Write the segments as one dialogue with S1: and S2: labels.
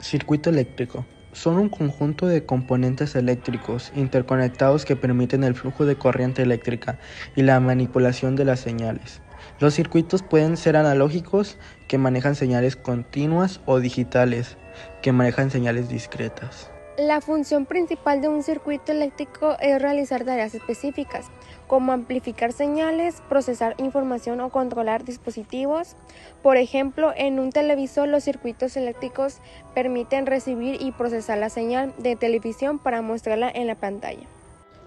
S1: Circuito eléctrico. Son un conjunto de componentes eléctricos interconectados que permiten el flujo de corriente eléctrica y la manipulación de las señales. Los circuitos pueden ser analógicos, que manejan señales continuas, o digitales, que manejan señales discretas.
S2: La función principal de un circuito eléctrico es realizar tareas específicas, como amplificar señales, procesar información o controlar dispositivos. Por ejemplo, en un televisor los circuitos eléctricos permiten recibir y procesar la señal de televisión para mostrarla en la pantalla.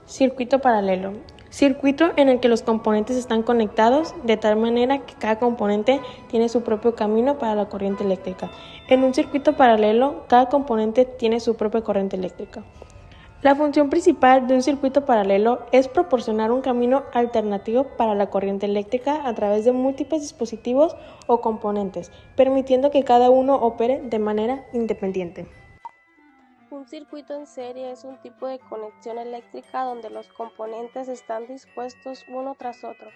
S3: Circuito paralelo. Circuito en el que los componentes están conectados de tal manera que cada componente tiene su propio camino para la corriente eléctrica. En un circuito paralelo, cada componente tiene su propia corriente eléctrica. La función principal de un circuito paralelo es proporcionar un camino alternativo para la corriente eléctrica a través de múltiples dispositivos o componentes, permitiendo que cada uno opere de manera independiente.
S4: Un circuito en serie es un tipo de conexión eléctrica donde los componentes están dispuestos uno tras otro,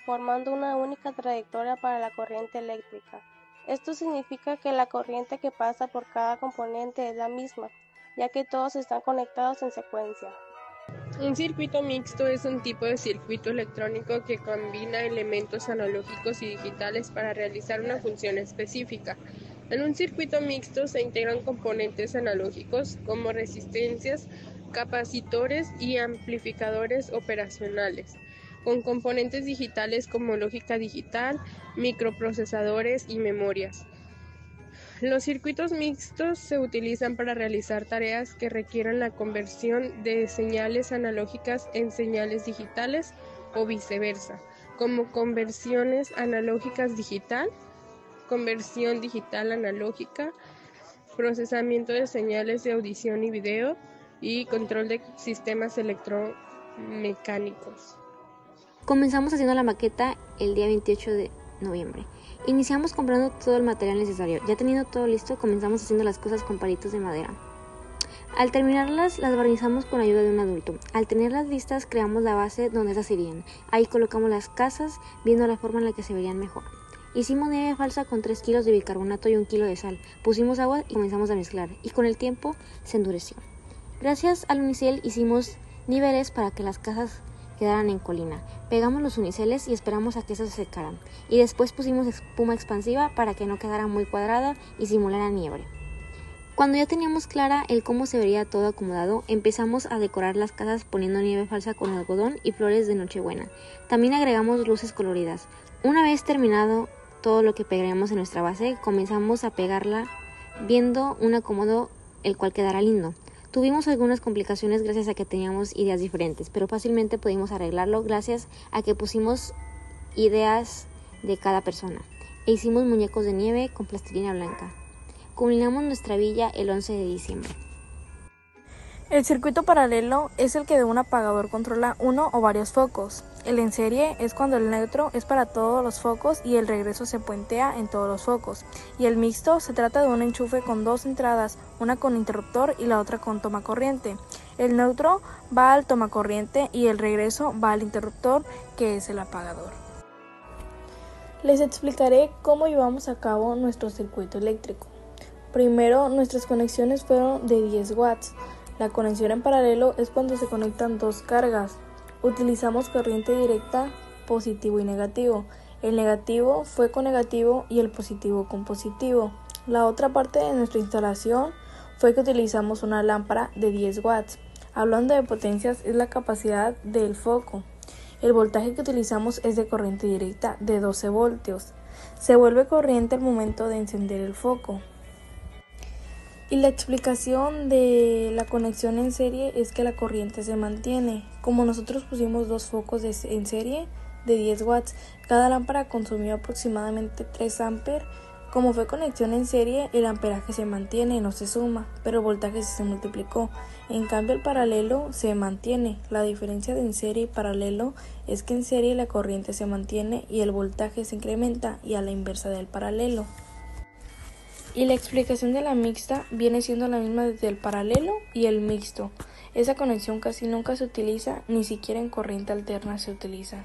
S4: formando una única trayectoria para la corriente eléctrica. Esto significa que la corriente que pasa por cada componente es la misma, ya que todos están conectados en secuencia.
S5: Un circuito mixto es un tipo de circuito electrónico que combina elementos analógicos y digitales para realizar una función específica. En un circuito mixto se integran componentes analógicos como resistencias, capacitores y amplificadores operacionales, con componentes digitales como lógica digital, microprocesadores y memorias. Los circuitos mixtos se utilizan para realizar tareas que requieran la conversión de señales analógicas en señales digitales o viceversa, como conversiones analógicas digital, conversión digital analógica, procesamiento de señales de audición y video y control de sistemas electromecánicos.
S6: Comenzamos haciendo la maqueta el día 28 de noviembre. Iniciamos comprando todo el material necesario. Ya teniendo todo listo, comenzamos haciendo las cosas con palitos de madera. Al terminarlas, las barnizamos con ayuda de un adulto. Al tenerlas listas, creamos la base donde esas irían. Ahí colocamos las casas, viendo la forma en la que se verían mejor. Hicimos nieve falsa con 3 kilos de bicarbonato y 1 kilo de sal. Pusimos agua y comenzamos a mezclar, y con el tiempo se endureció. Gracias al unicel hicimos niveles para que las casas quedaran en colina. Pegamos los uniceles y esperamos a que eso se secaran. Y después pusimos espuma expansiva para que no quedara muy cuadrada y simulara nieve. Cuando ya teníamos clara el cómo se vería todo acomodado, empezamos a decorar las casas poniendo nieve falsa con algodón y flores de Nochebuena. También agregamos luces coloridas. Una vez terminado todo lo que pegaríamos en nuestra base, comenzamos a pegarla viendo un acomodo el cual quedara lindo. Tuvimos algunas complicaciones gracias a que teníamos ideas diferentes, pero fácilmente pudimos arreglarlo gracias a que pusimos ideas de cada persona e hicimos muñecos de nieve con plastilina blanca. Culminamos nuestra villa el 11 de diciembre.
S7: El circuito paralelo es el que de un apagador controla uno o varios focos. El en serie es cuando el neutro es para todos los focos y el regreso se puentea en todos los focos. Y el mixto se trata de un enchufe con 2 entradas, una con interruptor y la otra con toma corriente. El neutro va al toma corriente y el regreso va al interruptor, que es el apagador. Les explicaré cómo llevamos a cabo nuestro circuito eléctrico. Primero, nuestras conexiones fueron de 10 watts. La conexión en paralelo es cuando se conectan 2 cargas. Utilizamos corriente directa, positivo y negativo. El negativo fue con negativo y el positivo con positivo. La otra parte de nuestra instalación fue que utilizamos una lámpara de 10 watts. Hablando de potencias, es la capacidad del foco. El voltaje que utilizamos es de corriente directa de 12 voltios. Se vuelve corriente al momento de encender el foco. Y la explicación de la conexión en serie es que la corriente se mantiene. Como nosotros pusimos 2 focos en serie de 10 watts, cada lámpara consumió aproximadamente 3 amperes. Como fue conexión en serie, el amperaje se mantiene, no se suma, pero el voltaje sí se multiplicó. En cambio, el paralelo se mantiene. La diferencia de en serie y paralelo es que en serie la corriente se mantiene y el voltaje se incrementa, y a la inversa del paralelo. Y la explicación de la mixta viene siendo la misma desde el paralelo y el mixto. Esa conexión casi nunca se utiliza, ni siquiera en corriente alterna se utiliza.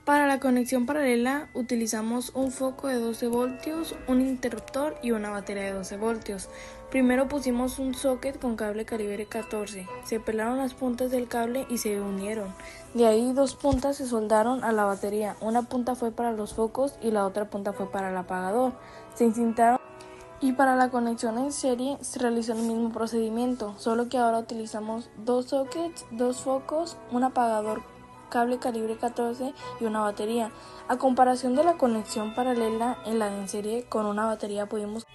S7: Para la conexión paralela utilizamos un foco de 12 voltios, un interruptor y una batería de 12 voltios. Primero pusimos un socket con cable calibre 14, se pelaron las puntas del cable y se unieron. De ahí 2 puntas se soldaron a la batería, una punta fue para los focos y la otra punta fue para el apagador. Se encintaron y para la conexión en serie se realizó el mismo procedimiento, solo que ahora utilizamos 2 sockets, 2 focos, un apagador cable calibre 14 y una batería. A comparación de la conexión paralela, en la de en serie con una batería pudimos.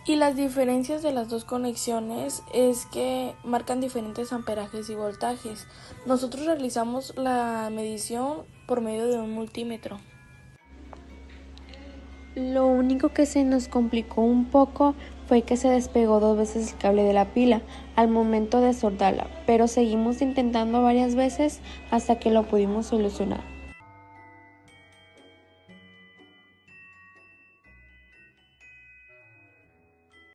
S7: Y las diferencias de las dos conexiones es que marcan diferentes amperajes y voltajes. Nosotros realizamos la medición por medio de un multímetro.
S2: Lo único que se nos complicó un poco fue que se despegó 2 veces el cable de la pila al momento de soldarla, pero seguimos intentando varias veces hasta que lo pudimos solucionar.